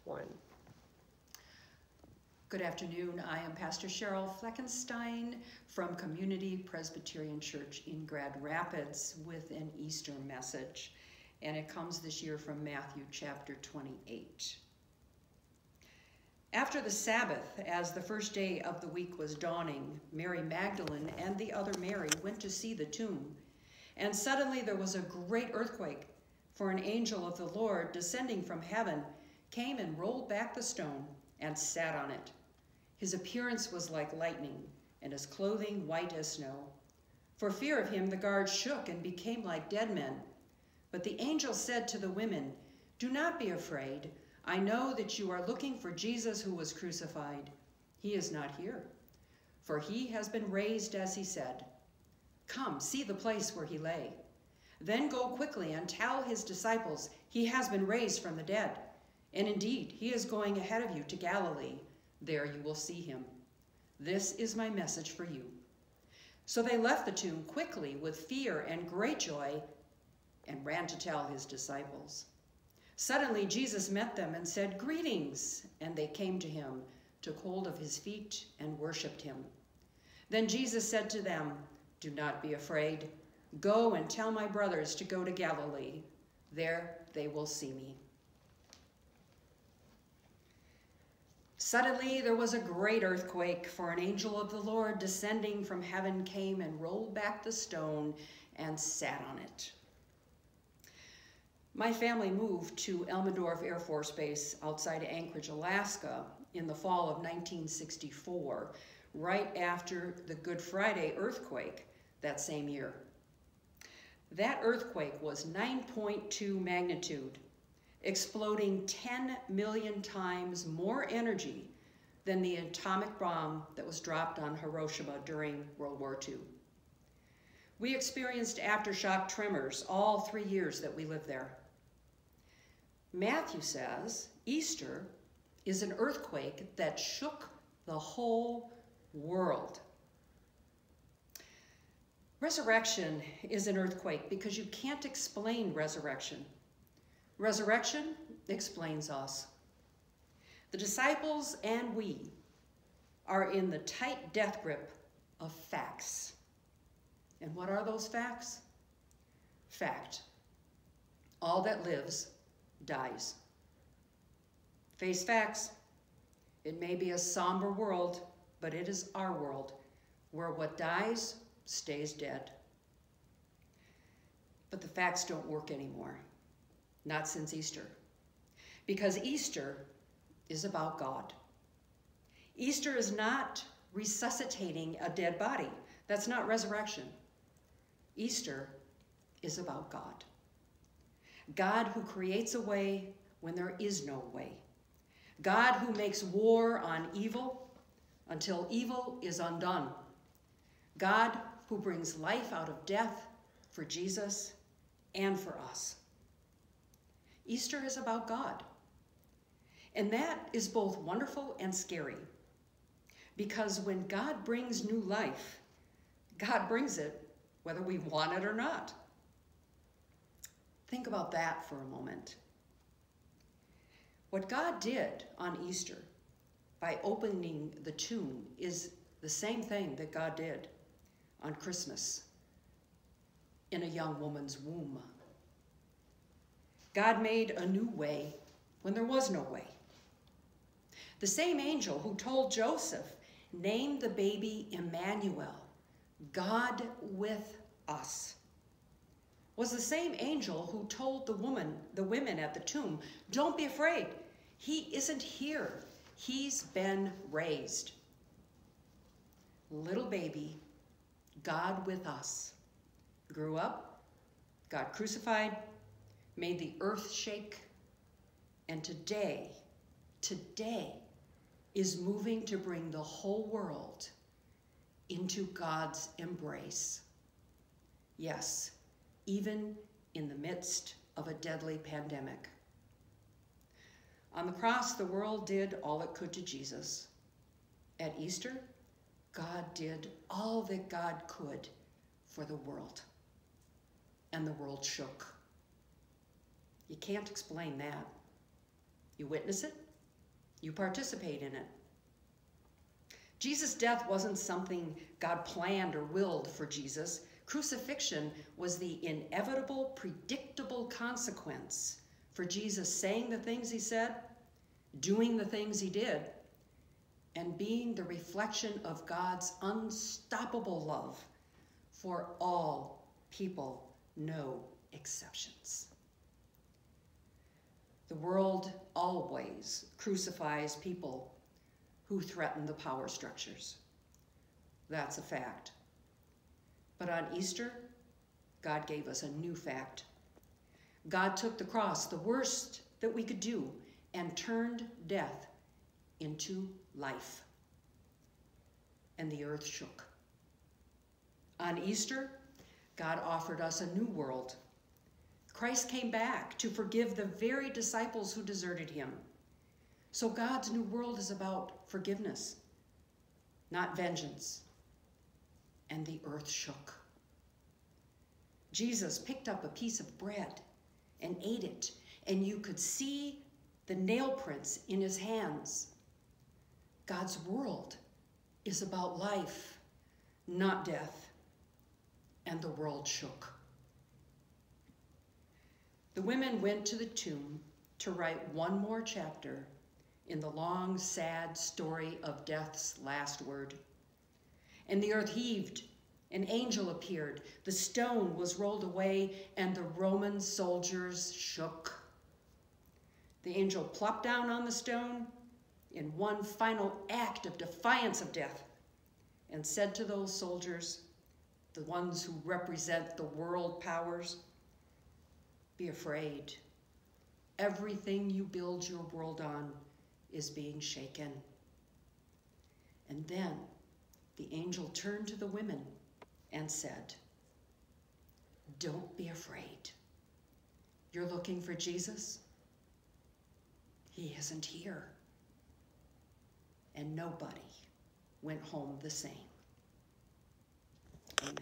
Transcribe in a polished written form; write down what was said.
1. Good afternoon. I am Pastor Cheryl Fleckenstein from Community Presbyterian Church in Grand Rapids with an Easter message. And it comes this year from Matthew chapter 28. After the Sabbath, as the first day of the week was dawning, Mary Magdalene and the other Mary went to see the tomb. And suddenly there was a great earthquake, for an angel of the Lord, descending from heaven, came and rolled back the stone and sat on it. His appearance was like lightning, and his clothing white as snow. For fear of him, the guards shook and became like dead men. But the angel said to the women, "Do not be afraid. I know that you are looking for Jesus who was crucified. He is not here, for he has been raised as he said. Come, see the place where he lay. Then go quickly and tell his disciples he has been raised from the dead. And indeed, he is going ahead of you to Galilee. There you will see him. This is my message for you." So they left the tomb quickly with fear and great joy and ran to tell his disciples. Suddenly Jesus met them and said, "Greetings," and they came to him, took hold of his feet, and worshipped him. Then Jesus said to them, "Do not be afraid. Go and tell my brothers to go to Galilee. There they will see me." Suddenly there was a great earthquake, for an angel of the Lord descending from heaven came and rolled back the stone and sat on it. My family moved to Elmendorf Air Force Base outside Anchorage, Alaska in the fall of 1964, right after the Good Friday earthquake that same year. That earthquake was 9.2 magnitude, exploding 10 million times more energy than the atomic bomb that was dropped on Hiroshima during World War II. We experienced aftershock tremors all 3 years that we lived there. Matthew says Easter is an earthquake that shook the whole world. Resurrection is an earthquake because you can't explain resurrection. Resurrection explains us. The disciples and we are in the tight death grip of facts. And what are those facts? Fact. All that lives dies. Face facts. It may be a somber world, but it is our world, where what dies stays dead. But the facts don't work anymore. Not since Easter. Because Easter is about God. Easter is not resuscitating a dead body. That's not resurrection. Easter is about God. God who creates a way when there is no way. God who makes war on evil until evil is undone. God who brings life out of death for Jesus and for us. Easter is about God. And that is both wonderful and scary. Because when God brings new life, God brings it whether we want it or not. Think about that for a moment. What God did on Easter by opening the tomb is the same thing that God did on Christmas in a young woman's womb. God made a new way when there was no way. The same angel who told Joseph, "Name the baby Emmanuel, God with us," was the same angel who told the women at the tomb, "Don't be afraid. He isn't here. He's been raised." Little baby, God with us, grew up, got crucified, made the earth shake, and today is moving to bring the whole world into God's embrace. Yes, even in the midst of a deadly pandemic. On the cross, the world did all it could to Jesus. At Easter, God did all that God could for the world. And the world shook. You can't explain that. You witness it, You participate in it. Jesus' death wasn't something God planned or willed for Jesus. Crucifixion was the inevitable, predictable consequence for Jesus saying the things he said, doing the things he did, and being the reflection of God's unstoppable love for all people, no exceptions. The world always crucifies people who threaten the power structures. That's a fact. But on Easter, God gave us a new fact. God took the cross, the worst that we could do, and turned death into life. And the earth shook. On Easter, God offered us a new world. Christ came back to forgive the very disciples who deserted him. So God's new world is about forgiveness, not vengeance. And the earth shook. Jesus picked up a piece of bread and ate it, and you could see the nail prints in his hands. God's world is about life, not death. And the world shook. The women went to the tomb to write one more chapter in the long, sad story of death's last word. And the earth heaved, an angel appeared, the stone was rolled away, and the Roman soldiers shook. The angel plopped down on the stone in one final act of defiance of death and said to those soldiers, the ones who represent the world powers, be afraid. Everything you build your world on is being shaken. And then the angel turned to the women and said, don't be afraid. You're looking for Jesus? He isn't here. And nobody went home the same. Amen.